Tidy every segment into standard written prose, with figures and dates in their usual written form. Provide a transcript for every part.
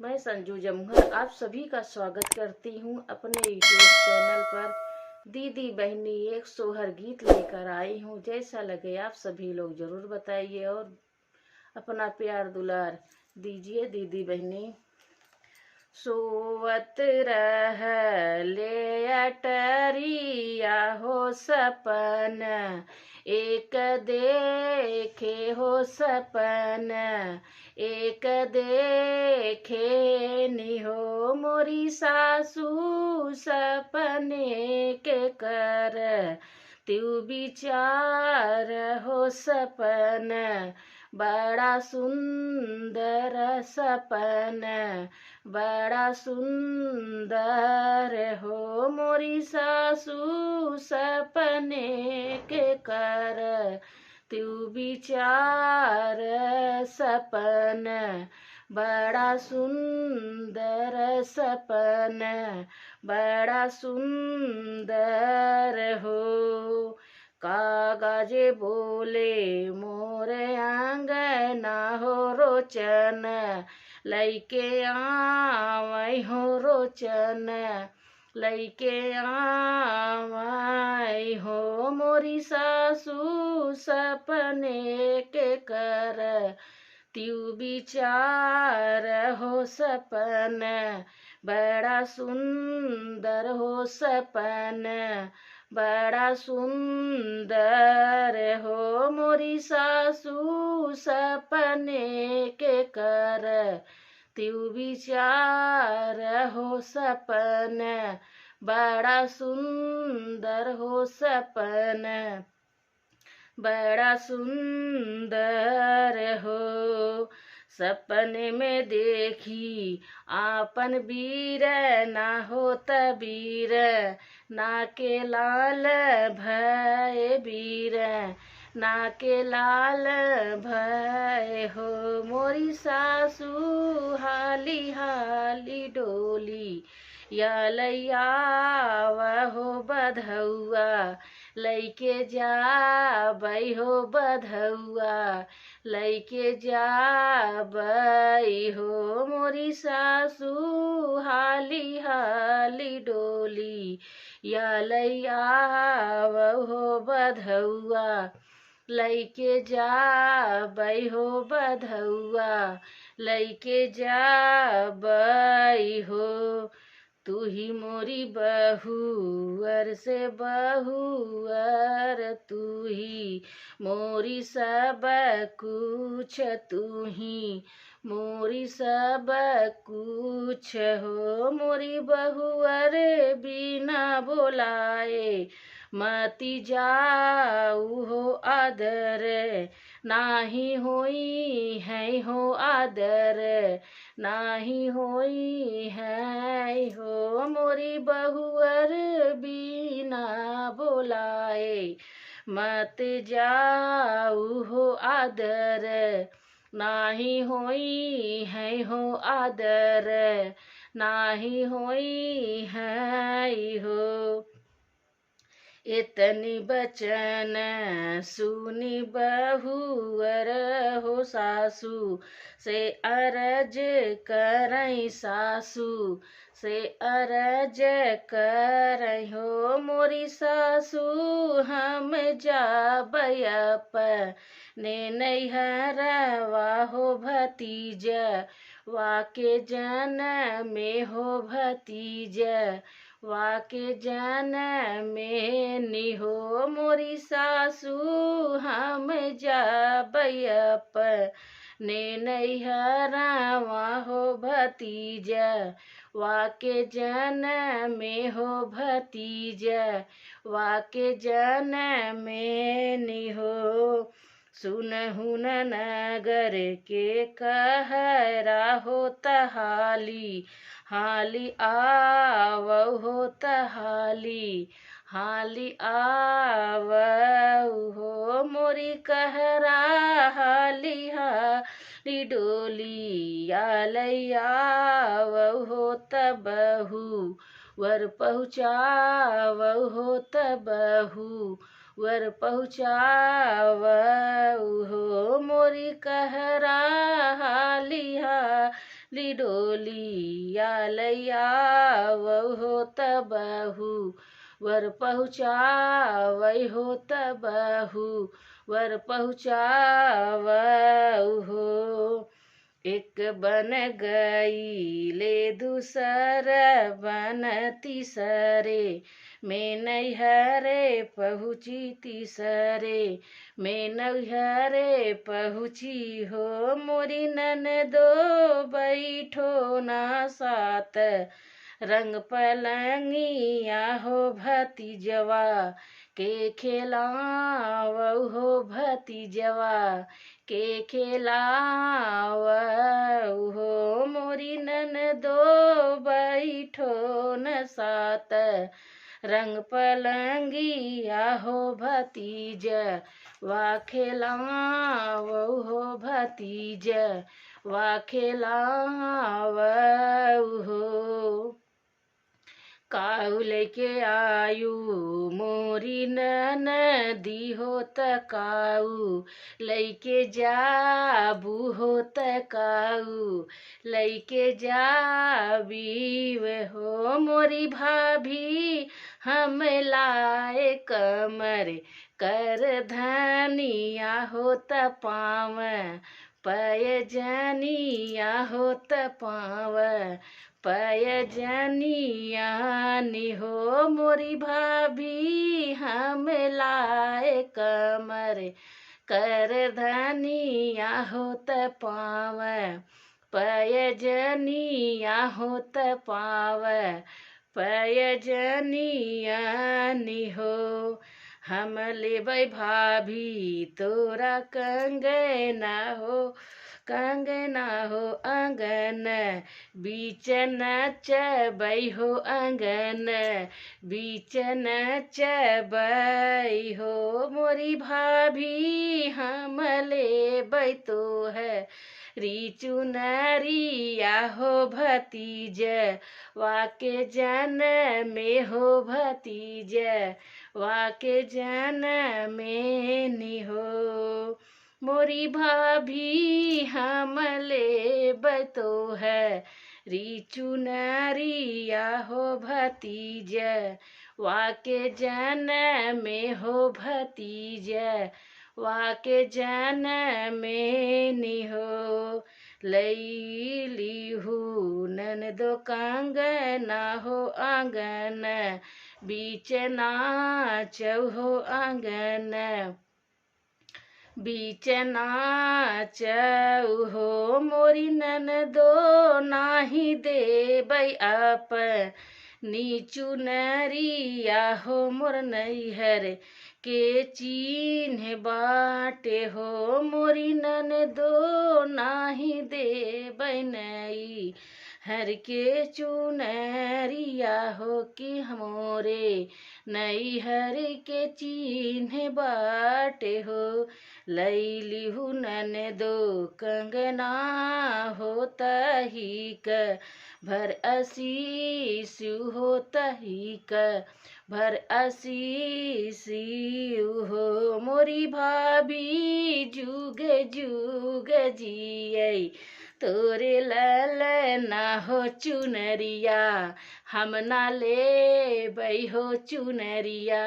मैं संजू जमुहर आप सभी का स्वागत करती हूँ अपने यूट्यूब चैनल पर। दीदी बहनी एक सोहर गीत लेकर आई हूँ। जैसा लगे आप सभी लोग जरूर बताइए और अपना प्यार दुलार दीजिए। दीदी बहनी सोवत रह ले अटरिया हो सपन, एक देखे हो सपन, एक देखे निहो मोरी सासू सपने के कर, त्यू विचार हो सपन, बड़ा सुंदर सपन, बड़ा सुंदर हो मोरी सासू सपने के कर, त्यू विचार सपन, बड़ा सुंदर सपन, बड़ा सुंदर हो। कागज बोले मोरे आंगना हो रोचन, लैके आवै हो रोचन, लैके आवै हो मोरी सासू सपने के कर, त्यू विचार हो सपन, बड़ा सुंदर हो सपन, बड़ा सुंदर हो मोरी सासू सपने के कर, त्यू विचार हो सपन, बड़ा सुंदर हो सपन, बड़ा सुंदर हो। सपने में देखी आपन वीर, ना होत वीर, ना के लाल भय वीर, ना के लाल भय हो मोरी सासू हाली हाली डोली, या लैया हो बधौआ, लैके जाबै हो बधौआ, लैके जाबै हो मोरी सासू हाली हाली डोली, या लैया हो बधौआ, लैके जाबै हो बधौआ, लैके जाबै हो। तू ही मोरी बहुअर से बहुअर, तू ही मोरी सब कुछ, तू ही मोरी सब कुछ हो। मोरी बहुअर बिना बोलाए मती जाऊ हो आदर, नाही होई है हो आदर, नाही होई है हो मोरी बहुअर बिना बोलाए मत जाऊ हो आदर, नाही होई है हो आदर, नाही होई है हो। इतनी बचन सुनी बहुअर हो सासू से अरज करई, सासू से अरज करई हो मोरी सासू हम जाबै अपने नैहरवा हो भतीजा, वाके जन में हो भतीजा, वाके जन में निहो मोरी सासू हम जाबै अपने नैहरवा हो भतीजा, वाके जन में हो भतीजा, वाके जन में निहो। सुनहु न नगर के कहरा होत हाली, हाली आवौ होत हाली, हाली आवौ हो मोरी कहरा हाली हाली डोली, या लैयावौ होत बहू वर पहुँचावौ होत बहू वर पहुँचावौ हो मोरी कहरा हाली हाली ली डोलिया लैया हो तबहू वर पहुँचावै हो तबहू वर पहुँचावै हो। एक बन गई ले दूसर बन तीसरे मैं नैहरे पहुँची तीसरे मैं नैहरे पहुँची हो। मोरी ननदो बैठो ना साथ रंग पलंगिया हो भतीजवा के खिलावौ हो भतीजवा के खिलावौ हो। मोरी ननदो बैठो न साथ रंग पलंगिया हो भतीज वा खिलावौ हो भतीज वा खिलावौ हो। काऊ लेके आयु मोरी ननदी हो तकाऊ लैके जाबू हो तकाऊ लैके जाबीव हो। मोरी भाभी हम लाए कमर कर धनिया हो तपाव पयजनिया हो तपाव पयजनिया हो। मोरी भाभी हम लाए कमर कर धनिया हो तपाव पयजनिया हो तपाव पयजनिया हो। हम लेबै भाभी तोरा कंगना हो अंगन बीच नचबै हो अंगन बीच नचबै हो। मोरी भाभी हम लेबै तोहर चुनरिया हो भतीज वाके जन में हो भतीज वाके जन में हो। मोरी भाभी हम लेबै तोहर चुनरिया हो भतीज वाके जन में हो भतीज वाके जन में हो। लैलीहू ननदो कंगना हो आंगन बीच नाचौ हो आंगन बीच नाचौ हो। मोरी ननदो नाही देबै अपनी चुनरिया हो मोर नैहर के चिन्ह बाटे हो। मोरी ननदो नाही देबै नैहर के चुनरिया हो कि हमरे नैहर के चिन्ह बाटे हो। लैलीहू ननदो कंगना हो तहिक भर आशीष हो तहिक भर आशीष हो। मोरी भाभी जुग जुग जियै तोरे ललना हो चुनरिया हम ना लेबै हो चुनरिया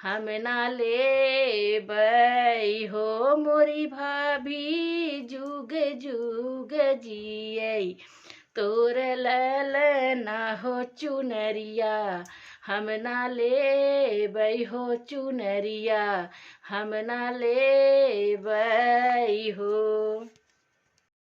हम ना लेबै हो। मोरी भाभी जुग जुग जियै तोर ललना हो चुनरिया हम ना लेबै हो चुनरिया हम ना लेबै हो।